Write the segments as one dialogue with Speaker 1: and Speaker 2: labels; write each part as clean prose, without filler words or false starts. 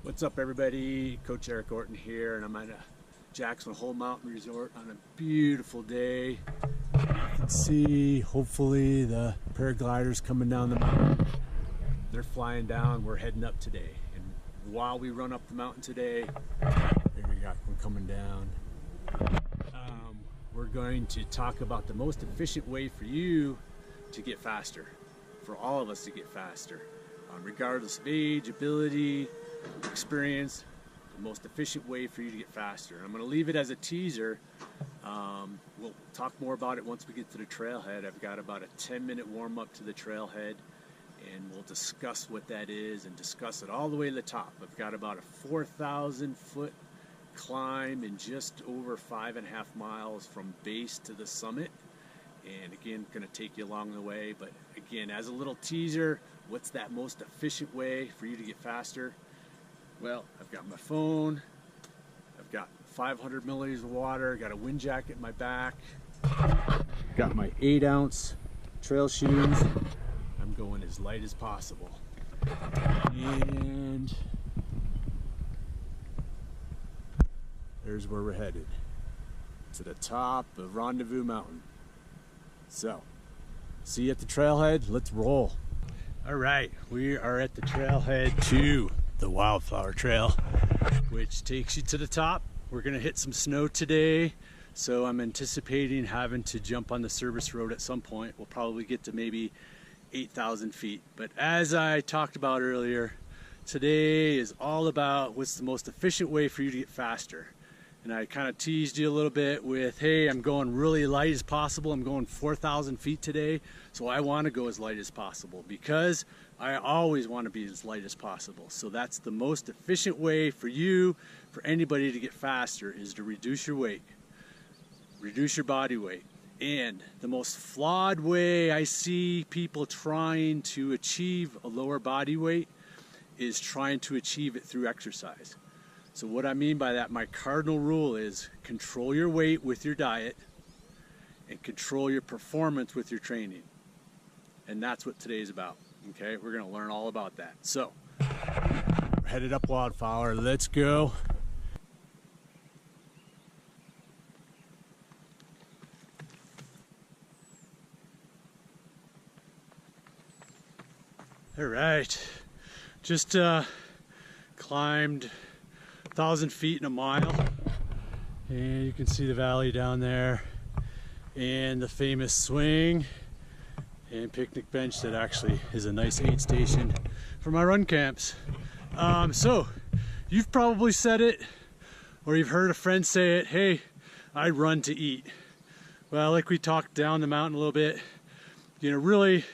Speaker 1: What's up, everybody? Coach Eric Orton here, and I'm at a Jackson Hole Mountain Resort on a beautiful day. You can see, hopefully, the paragliders coming down the mountain. They're flying down. We're heading up today. And while we run up the mountain today, there we got one coming down. We're going to talk about the most efficient way for you to get faster, for all of us to get faster, regardless of age, ability, experience. The most efficient way for you to get faster. I'm going to leave it as a teaser. We'll talk more about it once we get to the trailhead. I've got about a 10-minute warm-up to the trailhead, and we'll discuss what that is and discuss it all the way to the top. I've got about a 4,000-foot climb in just over 5.5 miles from base to the summit. And again, going to take you along the way. But again, as a little teaser, what's that most efficient way for you to get faster? Well, I've got my phone, I've got 500 milliliters of water, got a wind jacket in my back, got my 8-ounce trail shoes. I'm going as light as possible. And there's where we're headed, to the top of Rendezvous Mountain. So, see you at the trailhead. Let's roll. All right, we are at the trailhead to the Wildflower Trail, which takes you to the top. We're gonna hit some snow today, so I'm anticipating having to jump on the service road at some point. We'll probably get to maybe 8,000 feet. But as I talked about earlier, today is all about what's the most efficient way for you to get faster. And I kind of teased you a little bit with, hey, I'm going really light as possible. I'm going 4,000 feet today, so I want to go as light as possible because I always want to be as light as possible. So that's the most efficient way for you, for anybody to get faster, is to reduce your weight, reduce your body weight. And the most flawed way I see people trying to achieve a lower body weight is trying to achieve it through exercise. So what I mean by that, my cardinal rule is control your weight with your diet and control your performance with your training. And that's what today's about, okay? We're gonna learn all about that. So, we're headed up Wildflower, let's go. All right, just climbed 1,000 feet in a mile, and you can see the valley down there and the famous swing and picnic bench that actually is a nice aid station for my run camps. So you've probably said it, or you've heard a friend say it, hey, I run to eat. Well, like we talked down the mountain a little bit, you know, really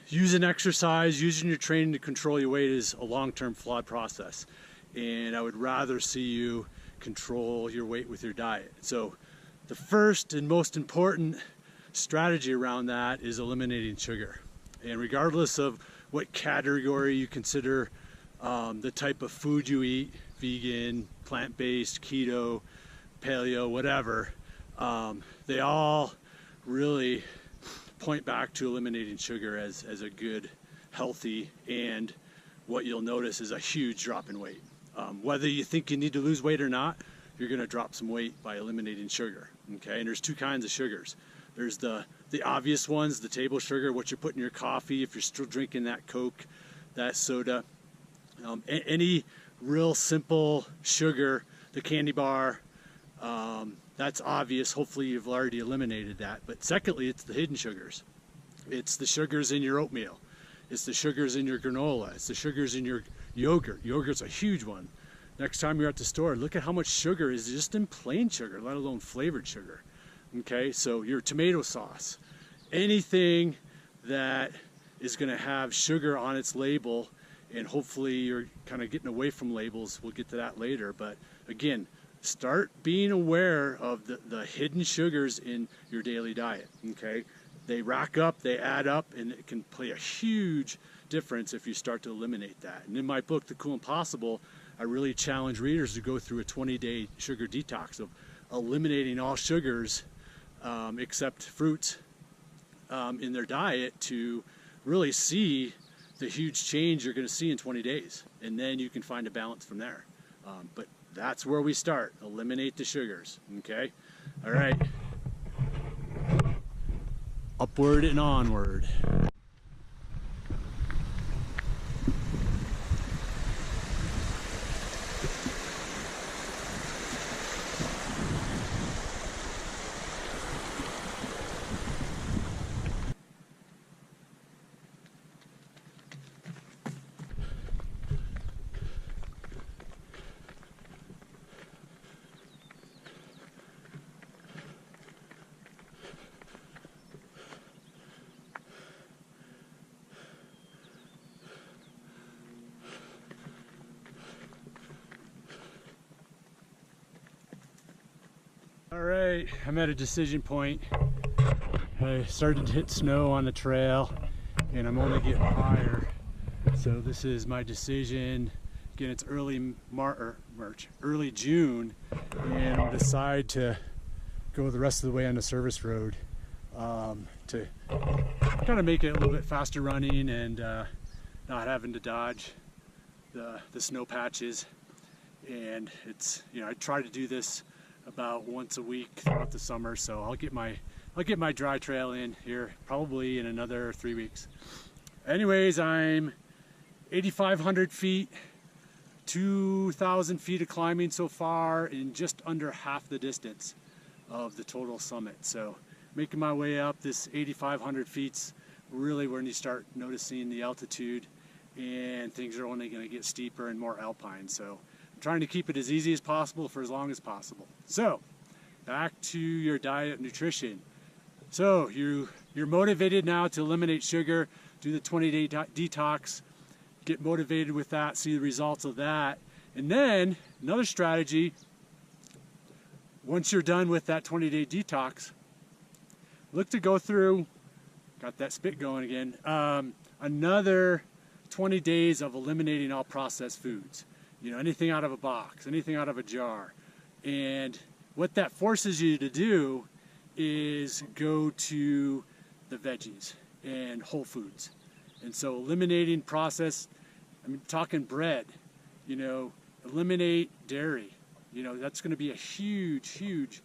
Speaker 1: using exercise, using your training to control your weight is a long-term flawed process. And I would rather see you control your weight with your diet. So the first and most important strategy around that is eliminating sugar. And regardless of what category you consider the type of food you eat, vegan, plant-based, keto, paleo, whatever, they all really point back to eliminating sugar as a good, healthy, and what you'll notice is a huge drop in weight. Whether you think you need to lose weight or not, you're going to drop some weight by eliminating sugar. Okay, and there's two kinds of sugars. There's the obvious ones, the table sugar, what you put in your coffee if you're still drinking that Coke, that soda. Any real simple sugar, the candy bar, that's obvious. Hopefully you've already eliminated that. But secondly, it's the hidden sugars. It's the sugars in your oatmeal. It's the sugars in your granola. It's the sugars in your yogurt. Yogurt's a huge one. Next time you're at the store, look at how much sugar is just in plain sugar, let alone flavored sugar. Okay, so your tomato sauce, anything that is going to have sugar on its label, and hopefully you're kind of getting away from labels. We'll get to that later. But again, start being aware of the hidden sugars in your daily diet. Okay, they rack up, they add up, and it can play a huge difference if you start to eliminate that. And in my book, The Cool Impossible, I really challenge readers to go through a 20-day sugar detox of eliminating all sugars except fruits in their diet to really see the huge change you're going to see in 20 days. And then you can find a balance from there. But that's where we start. Eliminate the sugars. Okay? All right. Upward and onward. All right, I'm at a decision point. I started to hit snow on the trail and I'm only getting higher. So this is my decision. Again, it's early early June, and I'll decide to go the rest of the way on the service road to kind of make it a little bit faster running and not having to dodge the snow patches. And it's, you know, I try to do this about once a week throughout the summer, so I'll get my dry trail in here probably in another 3 weeks. Anyways, I'm 8,500 feet, 2,000 feet of climbing so far in just under half the distance of the total summit. So making my way up. This 8,500 feet's really when you start noticing the altitude, and things are only going to get steeper and more alpine. So I'm trying to keep it as easy as possible for as long as possible. So back to your diet, nutrition. So you're motivated now to eliminate sugar, do the 20-day detox, get motivated with that, see the results of that. And then another strategy, once you're done with that 20-day detox, look to go through, got that spit going again, another 20 days of eliminating all processed foods. You know, anything out of a box, anything out of a jar. And what that forces you to do is go to the veggies and whole foods. And so eliminating processed, I'm talking bread, you know, eliminate dairy. You know, that's going to be a huge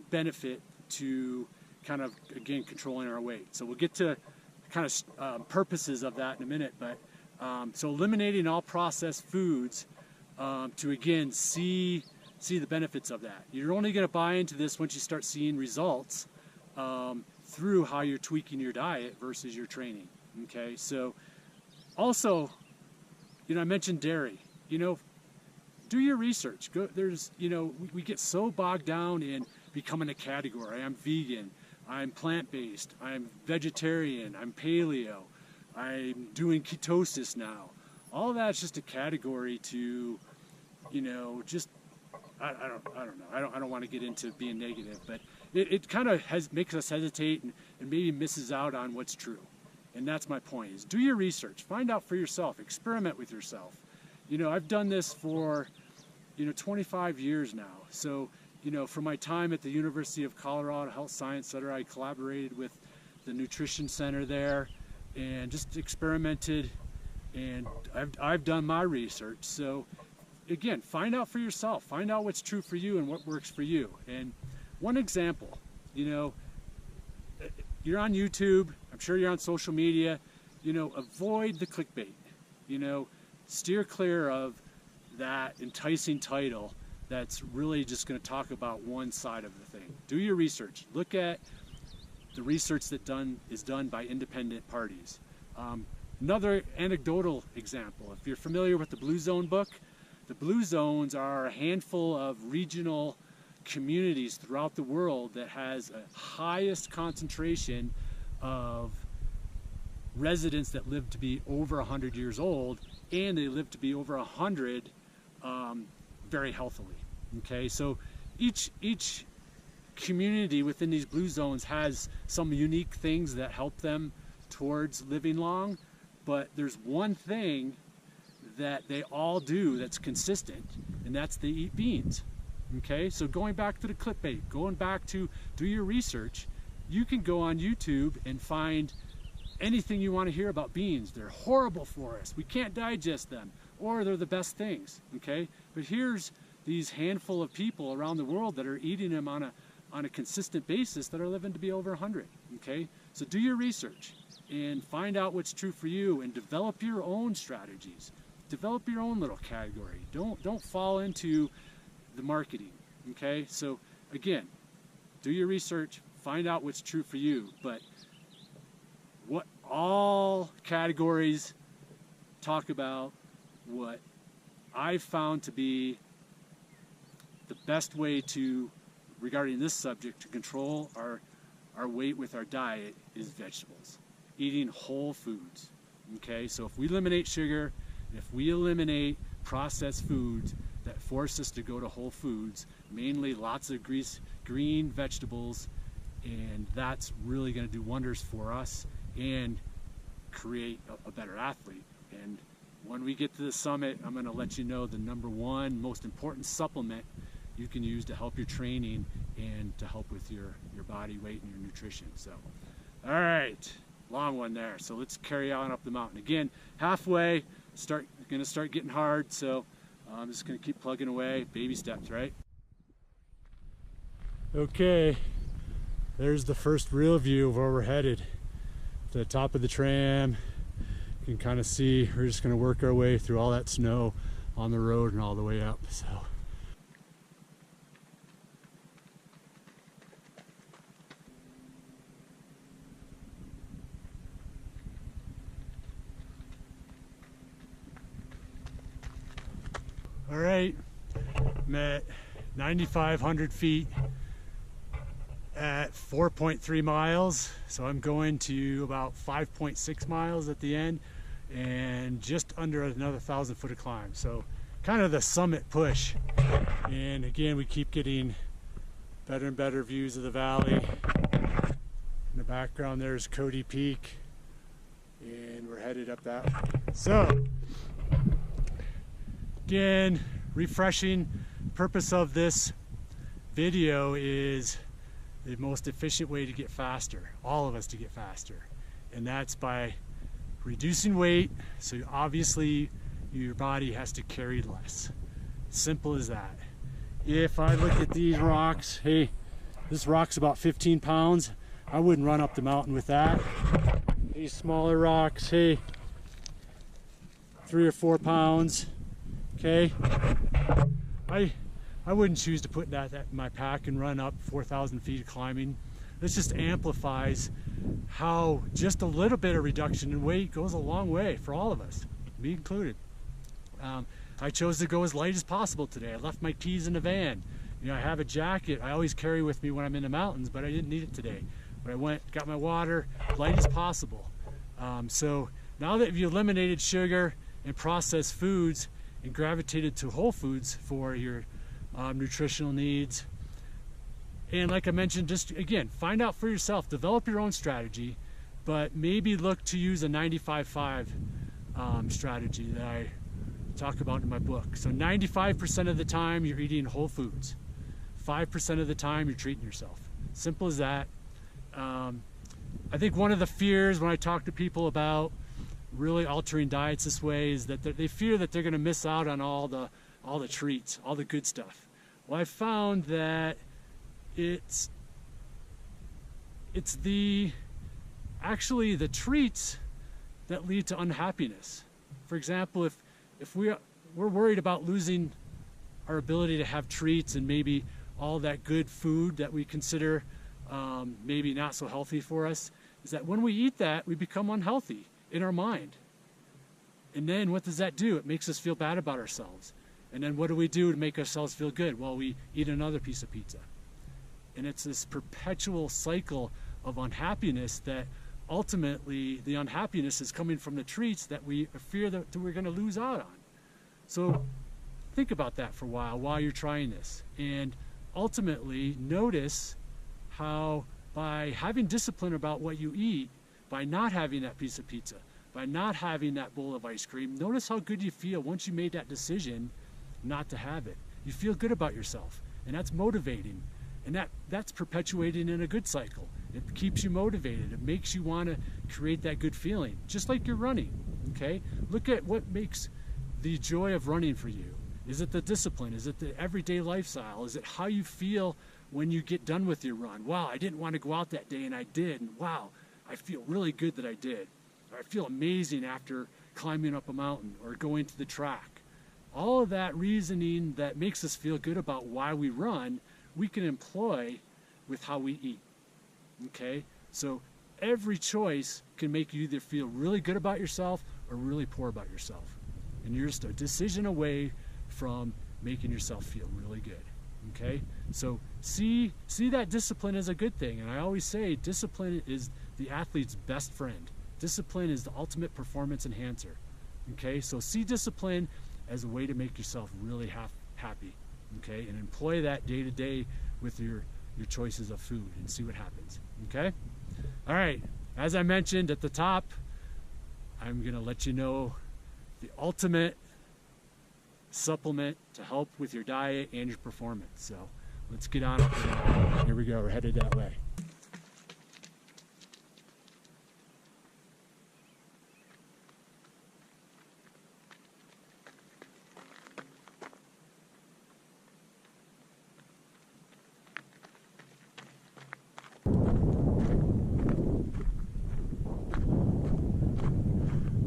Speaker 1: benefit to kind of, again, controlling our weight. So we'll get to kind of purposes of that in a minute, but so eliminating all processed foods to, again, see the benefits of that. You're only going to buy into this once you start seeing results through how you're tweaking your diet versus your training. Okay, so also, you know, I mentioned dairy. You know, do your research. You know, we get so bogged down in becoming a category. I'm vegan, I'm plant-based, I'm vegetarian, I'm paleo, I'm doing ketosis now. All of that's just a category to, you know, just I don't know. I don't want to get into being negative, but it kind of makes us hesitate and maybe misses out on what's true. And that's my point, is do your research, find out for yourself, experiment with yourself. You know, I've done this for, you know, 25 years now. So, you know, from my time at the University of Colorado Health Science Center, I collaborated with the nutrition center there and just experimented, and I've done my research. So again, find out for yourself, find out what's true for you and what works for you. And one example, you know, you're on YouTube, I'm sure you're on social media, you know, avoid the clickbait, you know, steer clear of that enticing title that's really just going to talk about one side of the thing. Do your research. Look at the research that is done by independent parties. Another anecdotal example, if you're familiar with the Blue Zone book, the Blue Zones are a handful of regional communities throughout the world that has a highest concentration of residents that live to be over 100 years old, and they live to be over 100 very healthily. Okay, so each community within these blue zones has some unique things that help them towards living long, but there's one thing that they all do that's consistent, and that's they eat beans. Okay, so going back to the clickbait, going back to do your research, you can go on YouTube and find anything you want to hear about beans. They're horrible for us. We can't digest them, or they're the best things, okay? But here's these handful of people around the world that are eating them on a consistent basis that are living to be over 100, okay? So do your research and find out what's true for you and develop your own strategies. Develop your own little category. Don't fall into the marketing, okay? So again, do your research, find out what's true for you, but what all categories talk about what I've found to be the best way to, regarding this subject, to control our weight with our diet is vegetables. Eating whole foods, okay? So if we eliminate sugar, if we eliminate processed foods that force us to go to whole foods, mainly lots of green vegetables, and that's really going to do wonders for us and create a better athlete. And when we get to the summit, I'm going to let you know the #1 most important supplement you can use to help your training and to help with your body weight and your nutrition. So, all right, long one there. So let's carry on up the mountain. Again, halfway, gonna start getting hard. So I'm just gonna keep plugging away, baby steps, right? Okay, there's the first real view of where we're headed. To the top of the tram, you can kind of see we're just gonna work our way through all that snow on the road and all the way up. So. All right, I'm at 9,500 feet at 4.3 miles. So I'm going to about 5.6 miles at the end and just under another 1,000 foot of climb. So kind of the summit push. And again, we keep getting better and better views of the valley. In the background there's Cody Peak, and we're headed up that way. So again, refreshing. Purpose of this video is the most efficient way to get faster, all of us to get faster, and that's by reducing weight. So obviously your body has to carry less. Simple as that. If I look at these rocks, hey, this rock's about 15 pounds. I wouldn't run up the mountain with that. These smaller rocks, hey, 3 or 4 pounds. Okay, I wouldn't choose to put that in my pack and run up 4,000 feet of climbing. This just amplifies how just a little bit of reduction in weight goes a long way for all of us, me included. I chose to go as light as possible today. I left my keys in the van. You know, I have a jacket I always carry with me when I'm in the mountains, but I didn't need it today. But I went, got my water, light as possible. So now that you eliminated sugar and processed foods, and gravitated to whole foods for your nutritional needs. And like I mentioned, just again, find out for yourself, develop your own strategy, but maybe look to use a 95-5 strategy that I talk about in my book. So 95% of the time you're eating whole foods. 5% of the time you're treating yourself. Simple as that. I think one of the fears when I talk to people about really altering diets this way is that they fear that they're going to miss out on all the treats, all the good stuff. Well, I found that it's actually the treats that lead to unhappiness. For example, if we're worried about losing our ability to have treats and maybe all that good food that we consider maybe not so healthy for us, is that when we eat that, we become unhealthy in our mind. And then what does that do? It makes us feel bad about ourselves. And then what do we do to make ourselves feel good? Well, we eat another piece of pizza. And it's this perpetual cycle of unhappiness that ultimately the unhappiness is coming from the treats that we fear that we're going to lose out on. So think about that for a while you're trying this. And ultimately notice how by having discipline about what you eat, by not having that piece of pizza, by not having that bowl of ice cream, notice how good you feel once you made that decision not to have it. You feel good about yourself, and that's motivating, and that's perpetuating in a good cycle. It keeps you motivated. It makes you want to create that good feeling, just like you're running, okay? Look at what makes the joy of running for you. Is it the discipline? Is it the everyday lifestyle? Is it how you feel when you get done with your run? Wow, I didn't want to go out that day and I did, and wow, I feel really good that I did. Or I feel amazing after climbing up a mountain or going to the track. All of that reasoning that makes us feel good about why we run, we can employ with how we eat, okay? So every choice can make you either feel really good about yourself or really poor about yourself. And you're just a decision away from making yourself feel really good, okay? So see that discipline as a good thing. And I always say discipline is the athlete's best friend. Discipline is the ultimate performance enhancer, okay? So see discipline as a way to make yourself really happy, okay? And employ that day to day with your choices of food and see what happens, okay? All right, as I mentioned at the top, I'm gonna let you know the ultimate supplement to help with your diet and your performance. So let's get on up there. Here we go, we're headed that way.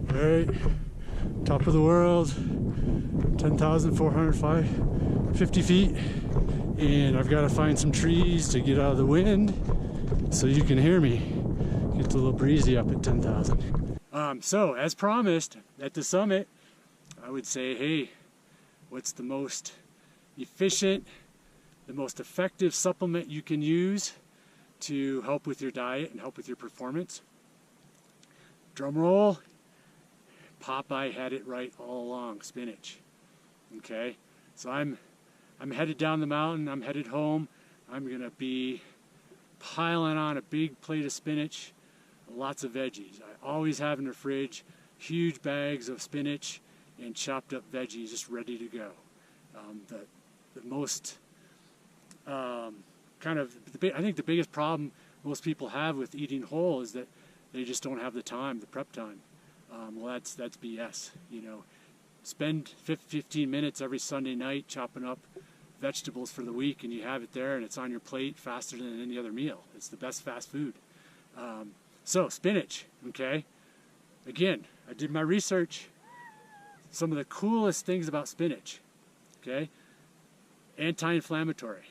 Speaker 1: All right, top of the world, 10,450 feet, and I've got to find some trees to get out of the wind so you can hear me. It's a little breezy up at 10,000. So as promised at the summit, I would say, hey, what's the most efficient, the most effective supplement you can use to help with your diet and help with your performance? Drum roll. Popeye had it right all along, spinach. Okay, so I'm headed down the mountain, I'm headed home. I'm gonna be piling on a big plate of spinach, lots of veggies. I always have in the fridge huge bags of spinach and chopped up veggies just ready to go. The most I think the biggest problem most people have with eating whole is that they just don't have the time, the prep time. Well, that's BS. You know, spend 15 minutes every Sunday night chopping up vegetables for the week, and you have it there, and it's on your plate faster than any other meal. It's the best fast food. So spinach, okay? Again, I did my research. Some of the coolest things about spinach, okay? Anti-inflammatory.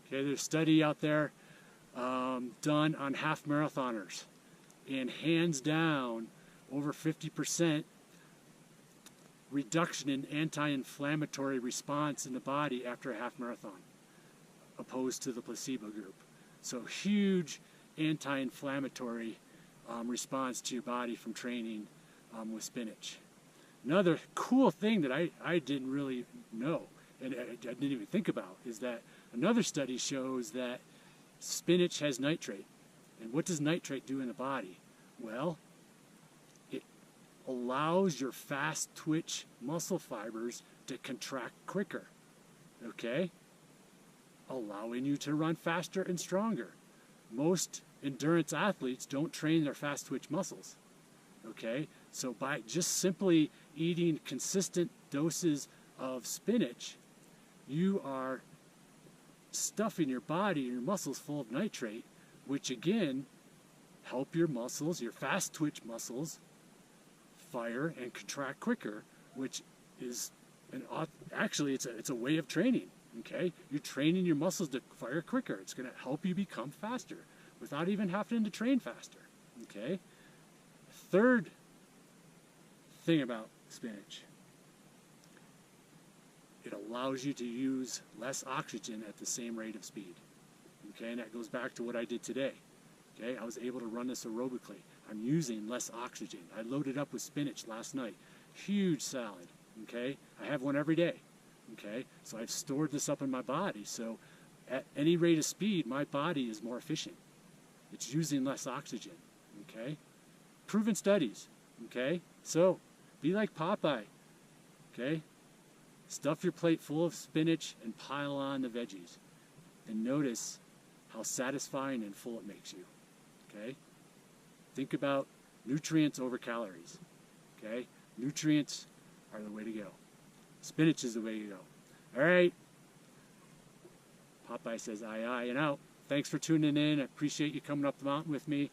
Speaker 1: Okay, there's a study out there done on half marathoners, and hands down, over 50% reduction in anti-inflammatory response in the body after a half marathon, opposed to the placebo group. So huge anti-inflammatory response to your body from training with spinach. Another cool thing that I didn't really know, and I didn't even think about, is that another study shows that spinach has nitrate. And what does nitrate do in the body? Well, it allows your fast twitch muscle fibers to contract quicker, okay? Allowing you to run faster and stronger. Most endurance athletes don't train their fast twitch muscles, okay? So by just simply eating consistent doses of spinach, you are stuffing your body and your muscles full of nitrate, which again help your muscles, your fast twitch muscles, fire and contract quicker, which is actually it's a way of training. Okay, you're training your muscles to fire quicker. It's going to help you become faster without even having to train faster. Okay, third thing about spinach, it allows you to use less oxygen at the same rate of speed. Okay, and that goes back to what I did today. Okay, I was able to run this aerobically. I'm using less oxygen. I loaded up with spinach last night. Huge salad. Okay, I have one every day. Okay, so I've stored this up in my body. So at any rate of speed, my body is more efficient. It's using less oxygen. Okay, proven studies. Okay, so be like Popeye. Okay, stuff your plate full of spinach and pile on the veggies. And notice how satisfying and full it makes you. okay? Think about nutrients over calories, okay? Nutrients are the way to go. Spinach is the way to go. All right. Popeye says aye, aye, and out. Thanks for tuning in. I appreciate you coming up the mountain with me.